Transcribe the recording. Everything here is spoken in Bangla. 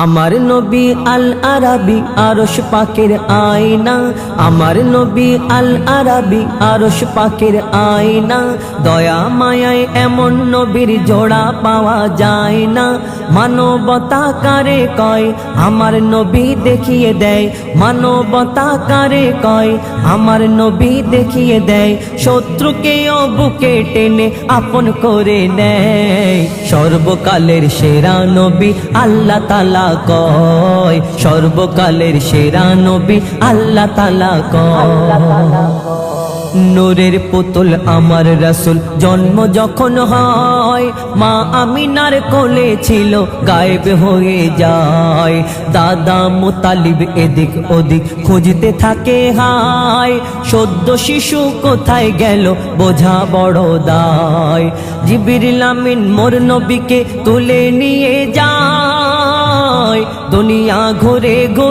আমার নবী আল আরাবী আরশ পাকের আয়না, আমার নবী আল আরাবী আরশ পাকের আয়না। দয়া মায়ায় এমন নবীর জোড়া পাওয়া যায় না। মানবতা কারে কয় আমার নবী দেখিয়ে দেয়, মানবতা কারে কয় আমার নবী দেখিয়ে দেয়। শত্রুকেও বুকে টেনে আপন করে নেয়। সর্বকালের সেরা নবী আল্লাহ তাআলা কয়, সর্বকালের সেরা নবী আল্লাহ তাআলা কয়। নূরের পুতুল আমার রাসূল জন্ম যখন হয়, মা আমিনার কোলে ছিল গায়েব হয়ে যায়। দাদা মুতালিব এদিক ওদিক খুঁজতে থাকে হায়, সদ্য শিশু কোথায় গেল বোঝা বড় দায়। জিবরিল আমিন মোর নবীকে তুলে নিয়ে যায়, দুনিয়া ঘুরে ঘুরে